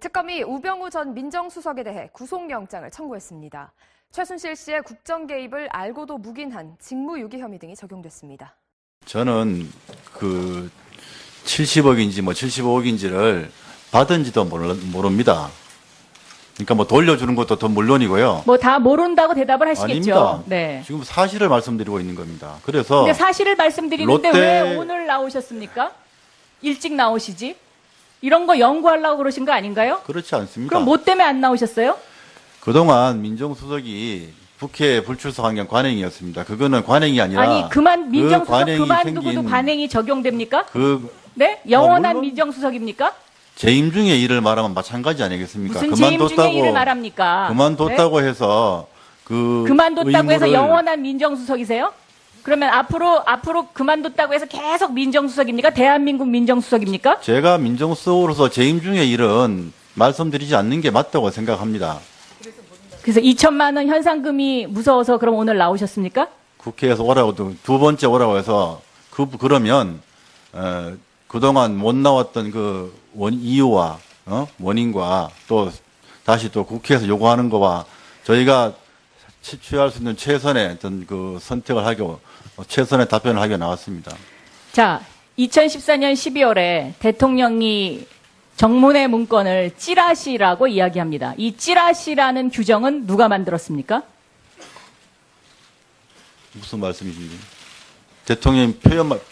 특검이 우병우 전 민정수석에 대해 구속영장을 청구했습니다. 최순실 씨의 국정 개입을 알고도 묵인한 직무유기 혐의 등이 적용됐습니다. 저는 그 70억인지 뭐 75억인지를 받은지도 모릅니다. 그러니까 뭐 돌려주는 것도 더 물론이고요. 뭐 다 모른다고 대답을 하시겠죠. 아닙니다. 네. 지금 사실을 말씀드리고 있는 겁니다. 그래서 근데 사실을 말씀드리는데 롯데... 왜 오늘 나오셨습니까? 일찍 나오시지? 이런 거 연구하려고 그러신 거 아닌가요? 그렇지 않습니다. 그럼 뭐 때문에 안 나오셨어요? 그동안 민정수석이 국회에 불출석한 게 관행이었습니다. 그거는 관행이 아니라 아니 민정수석 그 그만두고도 관행이 적용됩니까? 그 네? 영원한 물론 민정수석입니까? 재임 중에 일을 말하면 마찬가지 아니겠습니까? 무슨 재임 중에 일을 말합니까? 그만뒀다고 네? 해서 그만뒀다고 해서 영원한 민정수석이세요? 그러면 앞으로 그만뒀다고 해서 계속 민정수석입니까? 대한민국 민정수석입니까? 제가 민정수석으로서 재임 중의 일은 말씀드리지 않는 게 맞다고 생각합니다. 그래서 2천만 원 현상금이 무서워서 그럼 오늘 나오셨습니까? 국회에서 오라고 두 번째 오라고 해서 그러면 그동안 못 나왔던 그 이유와 원인과 또 다시 또 국회에서 요구하는 거와 저희가 취할 수 있는 최선의 어떤 그 선택을 하고 최선의 답변을 하게 나왔습니다. 자, 2014년 12월에 대통령이 정문회 문건을 찌라시라고 이야기합니다. 이 찌라시라는 규정은 누가 만들었습니까? 무슨 말씀이신지. 대통령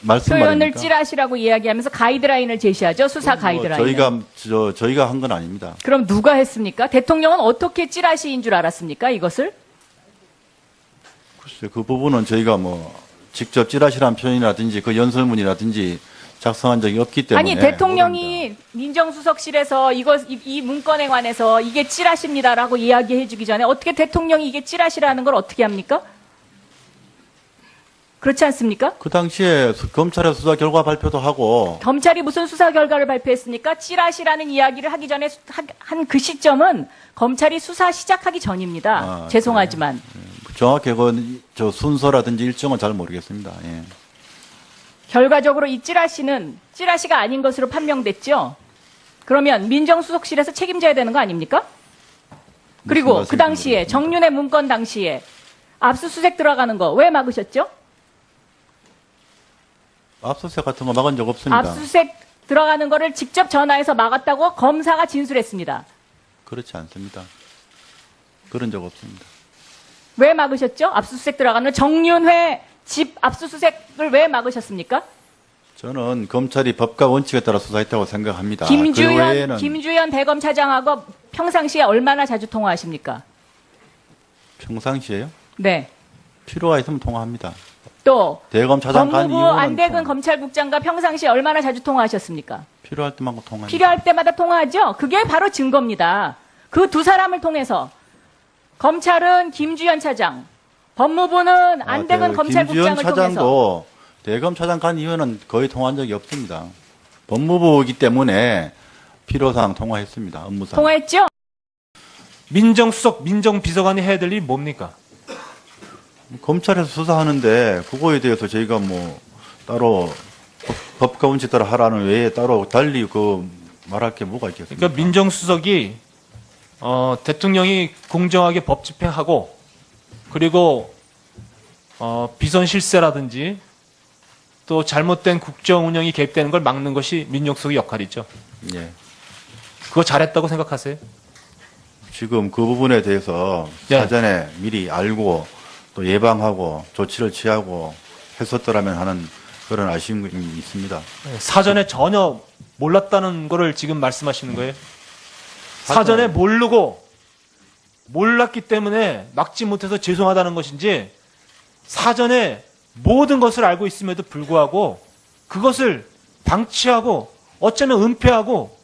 말씀 표현을 말입니까? 찌라시라고 이야기하면서 가이드라인을 제시하죠. 수사 가이드라인. 저희가 한 건 아닙니다. 그럼 누가 했습니까? 대통령은 어떻게 찌라시인 줄 알았습니까? 이것을? 글쎄, 그 부분은 저희가 뭐 직접 찌라시란 표현이라든지 그 연설문이라든지 작성한 적이 없기 때문에. 아니, 대통령이 민정수석실에서 이 문건에 관해서 이게 찌라시입니다라고 이야기해 주기 전에 어떻게 대통령이 이게 찌라시라는 걸 어떻게 합니까? 그렇지 않습니까? 그 당시에 검찰의 수사 결과 발표도 하고. 검찰이 무슨 수사 결과를 발표했습니까? 찌라시라는 이야기를 하기 전에 한 그 시점은 검찰이 수사 시작하기 전입니다. 죄송하지만. 정확히 저 순서라든지 일정은 잘 모르겠습니다. 예. 결과적으로 이 찌라시가 아닌 것으로 판명됐죠. 그러면 민정수석실에서 책임져야 되는 거 아닙니까? 그리고 그 당시에 정윤회 문건 당시에 압수수색 들어가는 거 왜 막으셨죠? 압수수색 같은 거 막은 적 없습니다. 압수수색 들어가는 거를 직접 전화해서 막았다고 검사가 진술했습니다. 그렇지 않습니다. 그런 적 없습니다. 왜 막으셨죠? 압수수색 들어가는 정윤회 집 압수수색을 왜 막으셨습니까? 저는 검찰이 법과 원칙에 따라 수사했다고 생각합니다. 김주현 대검차장하고 평상시에 얼마나 자주 통화하십니까? 평상시에요? 네. 필요가 있으면 통화합니다. 또 대검차장 간 법무부 안대근 검찰국장과 평상시에 얼마나 자주 통화하셨습니까? 필요할 때만 통화합니다. 필요할 때마다 통화하죠. 그게 바로 증거입니다. 그 두 사람을 통해서 검찰은 김주현 차장, 법무부는 안대근 검찰국장을 김주현 차장도 통해서 대검차장 간 이후에는 거의 통화한 적이 없습니다. 법무부이기 때문에 필요사항 통화했습니다. 업무상. 통화했죠? 민정수석, 민정비서관이 해야 될 일이 뭡니까? 검찰에서 수사하는데 그거에 대해서 저희가 뭐 따로 법과 원칙 따라 하라는 외에 따로 달리 말할 게 뭐가 있겠습니까? 그러니까 민정수석이 대통령이 공정하게 법 집행하고 그리고 비선 실세라든지 또 잘못된 국정 운영이 개입되는 걸 막는 것이 민정수석의 역할이죠. 예. 그거 잘했다고 생각하세요? 지금 그 부분에 대해서 사전에 미리 알고 또 예방하고 조치를 취하고 했었더라면 하는 그런 아쉬움이 있습니다. 사전에 전혀 몰랐다는 거를 지금 말씀하시는 거예요? 사전에 모르고 몰랐기 때문에 막지 못해서 죄송하다는 것인지 사전에 모든 것을 알고 있음에도 불구하고 그것을 방치하고 어쩌면 은폐하고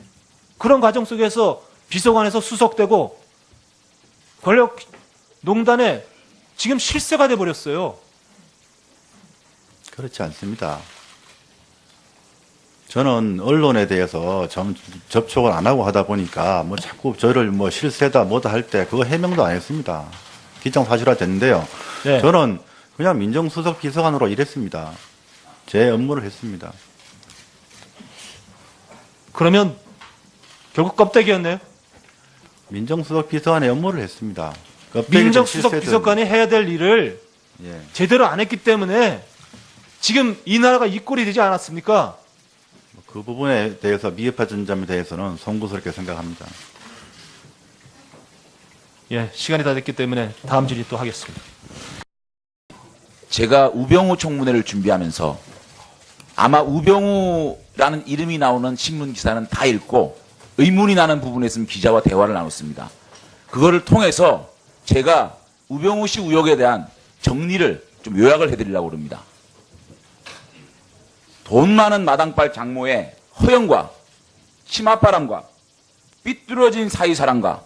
그런 과정 속에서 비서관에서 수석되고 권력농단에 지금 실세가 돼버렸어요. 그렇지 않습니다. 저는 언론에 대해서 접촉을 안 하고 하다 보니까 뭐 자꾸 저를 뭐 실세다 뭐다 할 때 그거 해명도 안 했습니다. 기정사실화 됐는데요. 네. 저는 그냥 민정수석 비서관으로 일했습니다. 제 업무를 했습니다. 그러면 결국 껍데기였네요. 민정수석 비서관의 업무를 했습니다. 껍데기를 민정수석 실세든- 비서관이 해야 될 일을 예. 제대로 안 했기 때문에 지금 이 나라가 이 꼴이 되지 않았습니까? 그 부분에 대해서 미흡한 점에 대해서는 송구스럽게 생각합니다. 예, 시간이 다 됐기 때문에 다음 질의 또 하겠습니다. 제가 우병우 청문회를 준비하면서 아마 우병우라는 이름이 나오는 신문 기사는 다 읽고 의문이 나는 부분에 있으면 기자와 대화를 나눴습니다. 그거를 통해서 제가 우병우 씨 의혹에 대한 정리를 좀 요약을 해드리려고 합니다. 돈 많은 마당발 장모의 허영과 치맛바람과 삐뚤어진 사이사랑과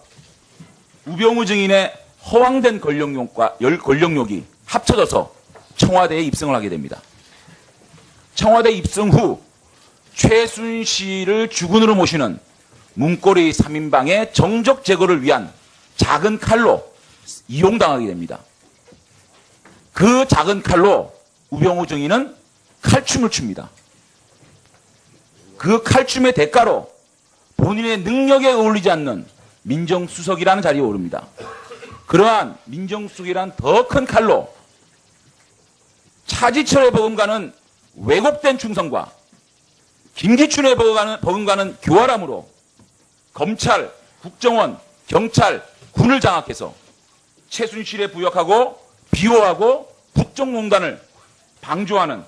우병우 증인의 허황된 권력욕이 합쳐져서 청와대에 입성을 하게 됩니다. 청와대 입성 후 최순실을 주군으로 모시는 문고리 3인방의 정적 제거를 위한 작은 칼로 이용당하게 됩니다. 그 작은 칼로 우병우 증인은 칼춤을 춥니다. 그 칼춤의 대가로 본인의 능력에 어울리지 않는 민정수석이라는 자리에 오릅니다. 그러한 민정수석이란 더 큰 칼로 차지철의 버금가는 왜곡된 충성과 김기춘의 버금가는 교활함으로 검찰, 국정원, 경찰, 군을 장악해서 최순실에 부역하고 비호하고 국정농단을 방조하는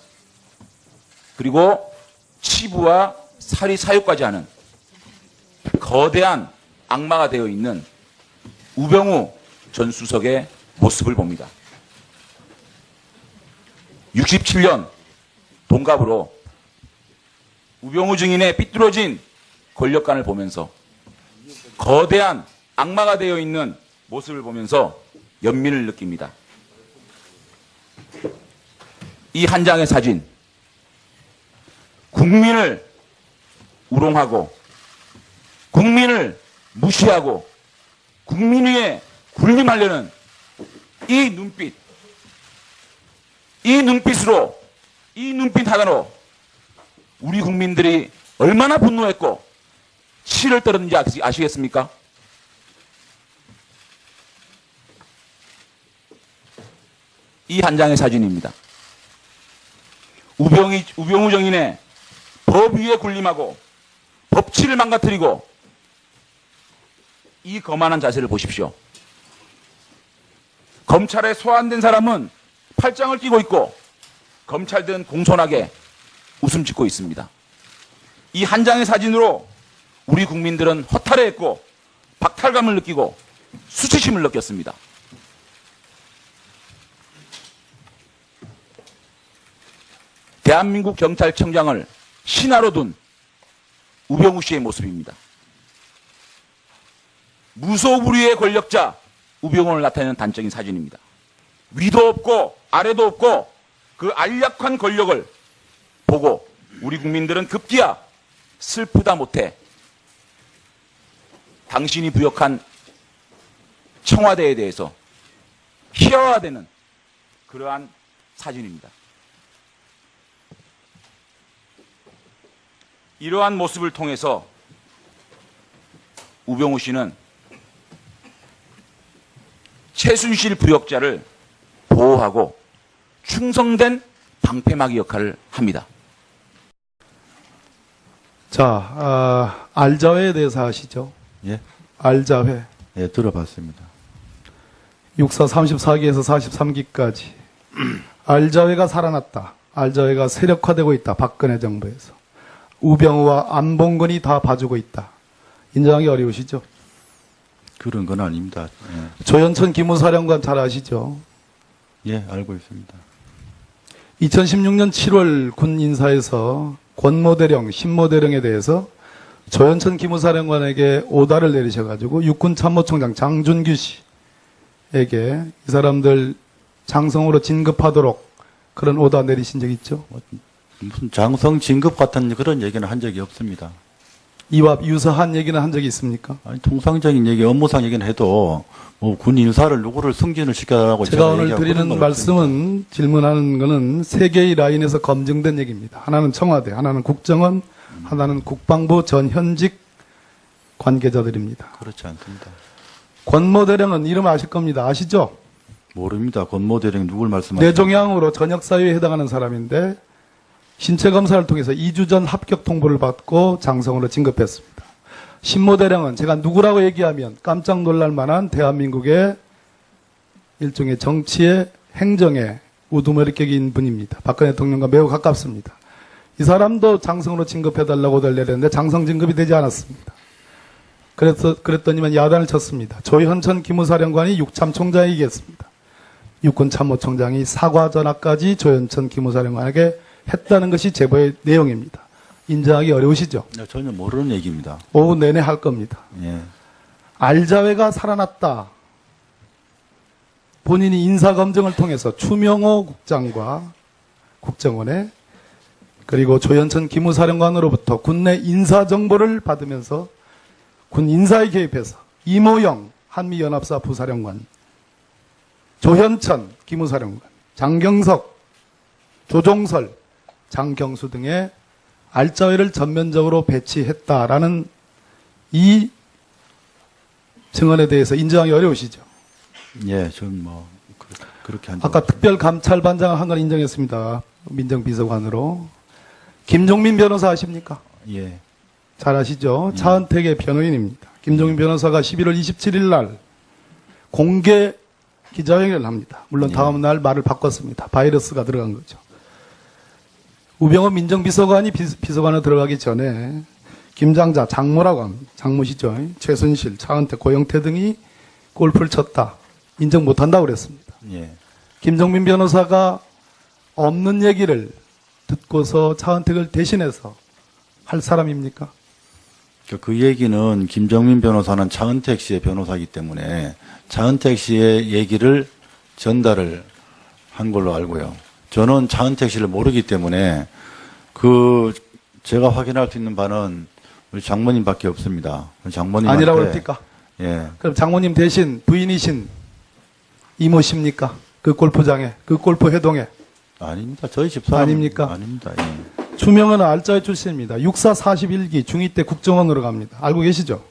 그리고 치부와 살이 사유까지 하는 거대한 악마가 되어 있는 우병우 전 수석의 모습을 봅니다. 67년 동갑으로 우병우 증인의 삐뚤어진 권력관을 보면서 거대한 악마가 되어 있는 모습을 보면서 연민을 느낍니다. 이 한 장의 사진, 국민을 우롱하고 국민을 무시하고 국민 위에 군림하려는 이 눈빛으로 이 눈빛 하나로 우리 국민들이 얼마나 분노했고 치를 떨었는지 아시겠습니까? 이 한 장의 사진입니다. 우병우 정인의 법 위에 군림하고 법치를 망가뜨리고 이 거만한 자세를 보십시오. 검찰에 소환된 사람은 팔짱을 끼고 있고 검찰들은 공손하게 웃음 짓고 있습니다. 이 한 장의 사진으로 우리 국민들은 허탈해했고 박탈감을 느끼고 수치심을 느꼈습니다. 대한민국 경찰청장을 신하로 둔 우병우 씨의 모습입니다. 무소불위의 권력자 우병우를 나타내는 단적인 사진입니다. 위도 없고 아래도 없고 그 안락한 권력을 보고 우리 국민들은 급기야 슬프다 못해 당신이 부역한 청와대에 대해서 희화화되는 그러한 사진입니다. 이러한 모습을 통해서 우병우 씨는 최순실 부역자를 보호하고 충성된 방패막이 역할을 합니다. 자, 알자회에 대해서 아시죠? 예, 알자회. 예, 들어봤습니다. 육사 34기에서 43기까지. 알자회가 살아났다. 알자회가 세력화되고 있다. 박근혜 정부에서. 우병우와 안봉근이 다 봐주고 있다. 인정하기 어려우시죠? 그런 건 아닙니다. 조현천 기무사령관 잘 아시죠? 예, 알고 있습니다. 2016년 7월 군 인사에서 권모대령, 신모대령에 대해서 조현천 기무사령관에게 오다를 내리셔가지고 육군참모총장 장준규 씨에게 이 사람들 장성으로 진급하도록 그런 오다 내리신 적 있죠? 무슨 장성 진급 같은 그런 얘기는 한 적이 없습니다. 이와 유사한 얘기는 한 적이 있습니까? 아니, 통상적인 얘기, 업무상 얘기는 해도 뭐 군 인사를 누구를 승진을 시켜라고 제가 오늘 얘기하고 그런 드리는 건 말씀은 질문하는 거는 세 개의 라인에서 검증된 얘기입니다. 하나는 청와대, 하나는 국정원, 하나는 국방부 전 현직 관계자들입니다. 그렇지 않습니다. 권모 대령은 이름 아실 겁니다. 아시죠? 모릅니다. 권모 대령이 누굴 말씀하시는 뇌종양으로 전역사유에 해당하는 사람인데 신체 검사를 통해서 2주 전 합격 통보를 받고 장성으로 진급했습니다. 신모 대령은 제가 누구라고 얘기하면 깜짝 놀랄 만한 대한민국의 일종의 정치의 행정의 우두머리격인 분입니다. 박근혜 대통령과 매우 가깝습니다. 이 사람도 장성으로 진급해달라고 달려했는데 장성 진급이 되지 않았습니다. 그랬더니만 야단을 쳤습니다. 조현천 기무사령관이 육참총장에 얘기했습니다. 육군참모총장이 사과 전화까지 조현천 기무사령관에게 했다는 것이 제보의 내용입니다. 인정하기 어려우시죠? 전혀 모르는 얘기입니다. 오후 내내 할 겁니다. 예. 알자회가 살아났다. 본인이 인사검증을 통해서 추명호 국장과 국정원에 그리고 조현천 기무사령관으로부터 군내 인사정보를 받으면서 군 인사에 개입해서 이모영 한미연합사 부사령관, 조현천 기무사령관, 장경석, 조종설, 장경수 등의 알자회를 전면적으로 배치했다라는 이 증언에 대해서 인정하기 어려우시죠? 예, 전 뭐 그렇게 한 적 아까 없습니다. 특별감찰반장을 한 건 인정했습니다. 민정비서관으로. 김종민 변호사 아십니까? 예. 잘 아시죠? 차은택의 변호인입니다. 김종민 변호사가 11월 27일 날 공개 기자회견을 합니다. 물론 다음 날 말을 바꿨습니다. 바이러스가 들어간 거죠. 우병우 민정비서관이 비서관으로 들어가기 전에 김장자, 장모라고 합니다. 장모시죠. 최순실, 차은택, 고영태 등이 골프를 쳤다. 인정 못한다고 그랬습니다. 예. 김종민 변호사가 없는 얘기를 듣고서 차은택을 대신해서 할 사람입니까? 그 얘기는 김정민 변호사는 차은택 씨의 변호사이기 때문에 차은택 씨의 얘기를 전달을 한 걸로 알고요. 저는 차은택 씨를 모르기 때문에 제가 확인할 수 있는 바는 우리 장모님밖에 없습니다. 장모님한테 아니라고 그럽니까? 예. 그럼 장모님 대신 부인이신 이모십니까? 그 골프장에, 그 골프 회동에. 아닙니다. 저희 집사람 아닙니까? 아닙니다. 예. 추명은 알자회 출신입니다. 육사 41기 중2 때 국정원으로 갑니다. 알고 계시죠?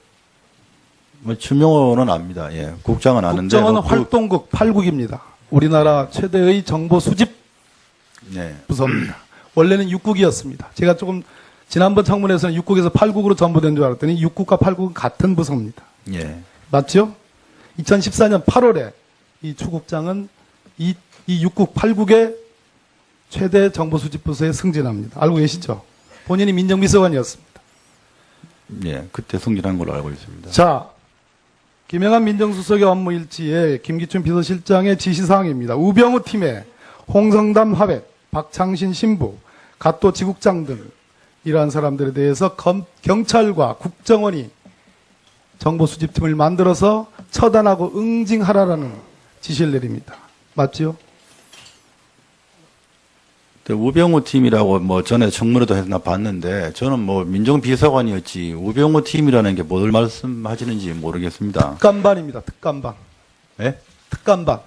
뭐 추명호는 압니다. 예. 국장은 아는데 국정원은 뭐 활동국 8국입니다. 우리나라 최대의 정보 수집 네. 부서입니다. 원래는 6국이었습니다. 제가 조금 지난번 청문회에서는 6국에서 8국으로 전부된 줄 알았더니 6국과 8국은 같은 부서입니다. 예. 맞죠? 2014년 8월에 이 추국장은 이 6국 8국의 최대 정보수집부서에 승진합니다. 알고 계시죠? 본인이 민정비서관이었습니다. 예. 그때 승진한 걸로 알고 있습니다. 자, 김영한 민정수석의 업무 일지에 김기춘 비서실장의 지시사항입니다. 우병우 팀의 홍성담 화백, 박창신 신부, 갓도 지국장 등 이러한 사람들에 대해서 경찰과 국정원이 정보수집팀을 만들어서 처단하고 응징하라라는 지시를 내립니다. 맞죠? 우병우 팀이라고 뭐 전에 청문회도 해서 나 봤는데 저는 뭐 민정비서관이었지 우병우 팀이라는 게 뭘 말씀하시는지 모르겠습니다. 특감반입니다. 특감반. 예? 특감반.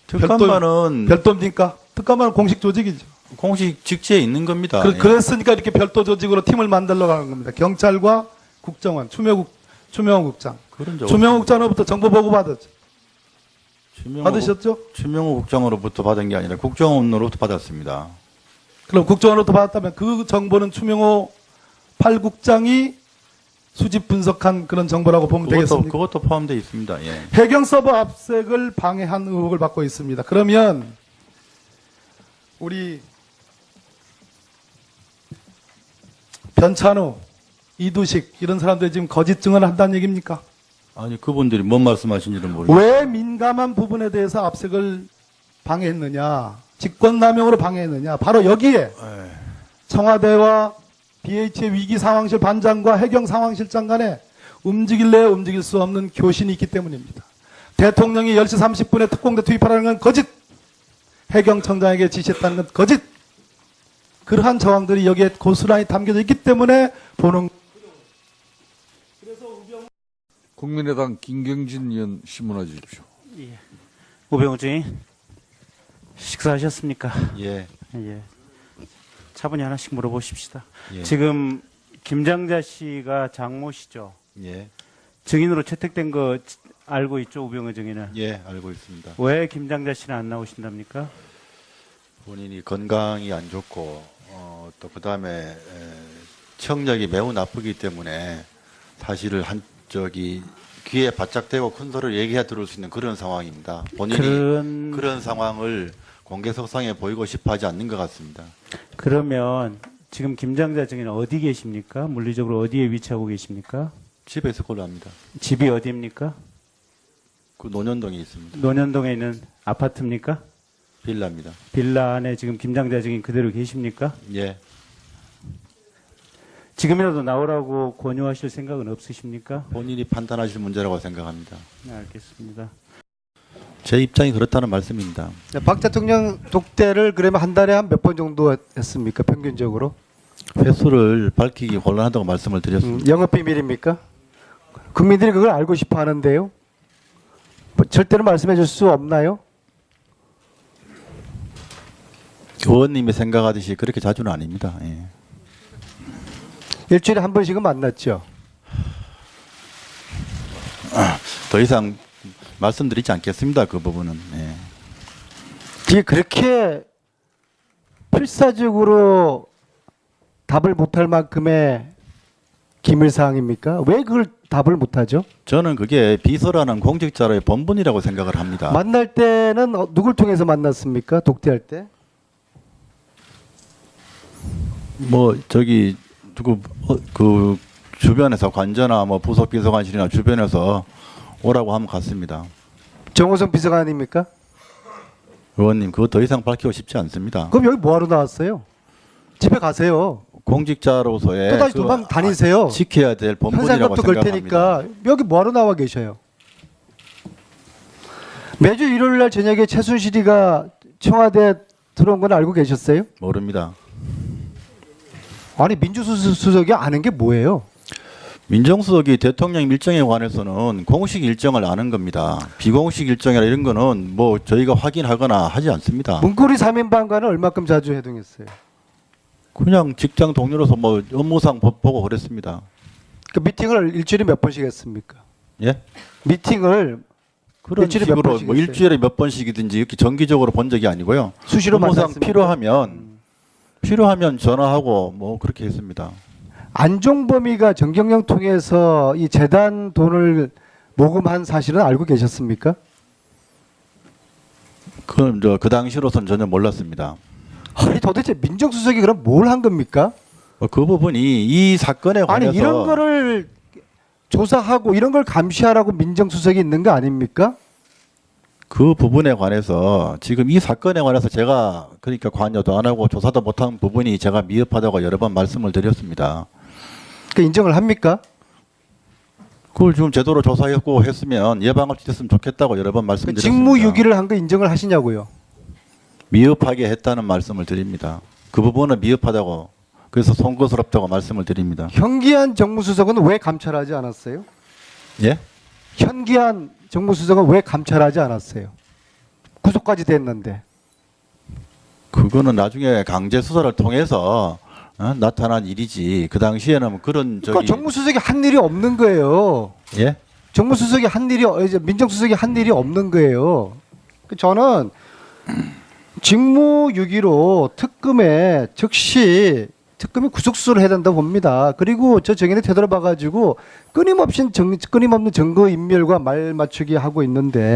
특감반은 별도입니까? 특감반은 공식 조직이죠. 공식 직제에 있는 겁니다. 예. 그랬으니까 이렇게 별도 조직으로 팀을 만들려고 하는 겁니다. 경찰과 국정원, 추명호 국장. 그런 적 추명호 없습니다. 국장으로부터 정보 보고 받았죠. 받으셨죠? 추명호 국장으로부터 받은 게 아니라 국정원으로부터 받았습니다. 그럼 국정원으로부터 받았다면 그 정보는 추명호 8국장이 수집 분석한 그런 정보라고 보면 되겠습니까? 그것도 포함되어 있습니다. 예. 해경 서버 압색을 방해한 의혹을 받고 있습니다. 그러면 우리 변찬우, 이두식 이런 사람들이 지금 거짓 증언을 한다는 얘기입니까? 아니 그분들이 뭔 말씀하신지는 모르겠어요. 왜 민감한 부분에 대해서 압색을 방해했느냐, 직권남용으로 방해했느냐, 바로 여기에 청와대와 BH의 위기상황실 반장과 해경상황실장 간에 움직일래 움직일 수 없는 교신이 있기 때문입니다. 대통령이 10시 30분에 특공대 투입하라는 건 거짓, 해경청장에게 지시했다는 건 거짓, 그러한 정황들이 여기에 고스란히 담겨져 있기 때문에 보는. 국민의당 김경진 의원 신문해 주십시오. 우병우 주인 식사하셨습니까? 예. 예. 차분히 하나씩 물어보십시다. 예. 지금 김장자 씨가 장모시죠. 예, 증인으로 채택된 거 알고 있죠, 우병우 증인은. 예, 알고 있습니다. 왜 김장자 씨는 안 나오신답니까? 본인이 건강이 안 좋고 또 그다음에 청력이 매우 나쁘기 때문에 사실을 한쪽이 귀에 바짝 대고 큰 소리를 얘기해 들을 수 있는 그런 상황입니다. 본인이 그런 상황을 공개석상에 보이고 싶어 하지 않는 것 같습니다. 그러면 지금 김장자 증인은 어디 계십니까? 물리적으로 어디에 위치하고 계십니까? 집에 있을 걸로 합니다. 집이 어디입니까? 그 논현동에 있습니다. 논현동에 있는 아파트입니까? 빌라입니다. 빌라 안에 지금 김장자 증인 그대로 계십니까? 예, 지금이라도 나오라고 권유하실 생각은 없으십니까? 본인이 판단하실 문제라고 생각합니다. 네, 알겠습니다. 제 입장이 그렇다는 말씀입니다. 네, 박 대통령 독대를 그러면 한 달에 한 몇 번 정도 했습니까? 평균적으로? 횟수를 밝히기 곤란하다고 말씀을 드렸습니다. 영업 비밀입니까? 국민들이 그걸 알고 싶어 하는데요. 뭐 절대로 말씀해 줄 수 없나요? 의원님이 생각하듯이 그렇게 자주는 아닙니다. 예. 일주일에 한 번씩은 만났죠. 더 이상 말씀드리지 않겠습니다. 그 부분은. 예. 이게 그렇게 필사적으로 답을 못할 만큼의 기밀사항입니까? 왜 그걸 답을 못하죠? 저는 그게 비서라는 공직자로의 본분이라고 생각을 합니다. 만날 때는 누굴 통해서 만났습니까? 독대할 때? 뭐 저기 누구 그 주변에서 관저나 뭐 부속 비서관실이나 주변에서 오라고 하면 갔습니다. 정호성 비서관입니까? 의원님 그거 더 이상 밝히고 싶지 않습니다. 그럼 여기 뭐하러 나왔어요? 집에 가세요. 공직자로서의 또다시 도망 다니세요. 지켜야 될 본분이라고 현상금도 걸 생각합니다. 테니까 여기 뭐하러 나와 계셔요? 매주 일요일 날 저녁에 최순실이가 청와대 들어온 건 알고 계셨어요? 모릅니다. 아니 민주수석이 아는 게 뭐예요? 민정수석이 대통령 일정에 관해서는 공식 일정을 아는 겁니다. 비공식 일정이나 이런 거는 뭐 저희가 확인하거나 하지 않습니다. 문고리 3인방과는 얼마큼 자주 회동했어요? 그냥 직장 동료로서 뭐 업무상 보고 그랬습니다. 그 미팅을 일주일에 몇 번씩 했습니까? 예? 미팅을 그런 일주일에 몇 식으로 번씩 뭐 했어요? 일주일에 몇 번씩이든지 이렇게 정기적으로 본 적이 아니고요. 수시로 업무상 만났습니까? 필요하면 전화하고 뭐 그렇게 했습니다. 안종범이가 정경영 통해서 이 재단 돈을 모금한 사실은 알고 계셨습니까? 그 당시로서는 전혀 몰랐습니다. 아니 도대체 민정수석이 그럼 뭘 한 겁니까? 그 부분이 이 사건에 관해서 아니 이런 거를 조사하고 이런 걸 감시하라고 민정수석이 있는 거 아닙니까? 그 부분에 관해서 지금 이 사건에 관해서 제가 그러니까 관여도 안 하고 조사도 못한 부분이 제가 미흡하다고 여러 번 말씀을 드렸습니다. 그 인정을 합니까? 그걸 지금 제대로 조사했고 했으면 예방을 됐으면 좋겠다고 여러 번 그 말씀드렸습니다. 직무유기를 한 거 인정을 하시냐고요? 미흡하게 했다는 말씀을 드립니다. 그 부분은 미흡하다고 그래서 송구스럽다고 말씀을 드립니다. 현기한 정무수석은 왜 감찰하지 않았어요? 예? 현기한 정무수석은 왜 감찰하지 않았어요? 구속까지 됐는데. 그거는 나중에 강제 수사를 통해서 나타난 일이지. 그 당시에는 그런 그러니까 정무수석이 한 일이 없는 거예요. 예? 정무수석이 한 일이 이제 민정수석이 한 일이 없는 거예요. 저는 직무유기로 특검에 즉시 특검이 구속수사를 해야 된다고 봅니다. 그리고 저 정인의 태도를 봐가지고 끊임없는 증거 인멸과 말 맞추기 하고 있는데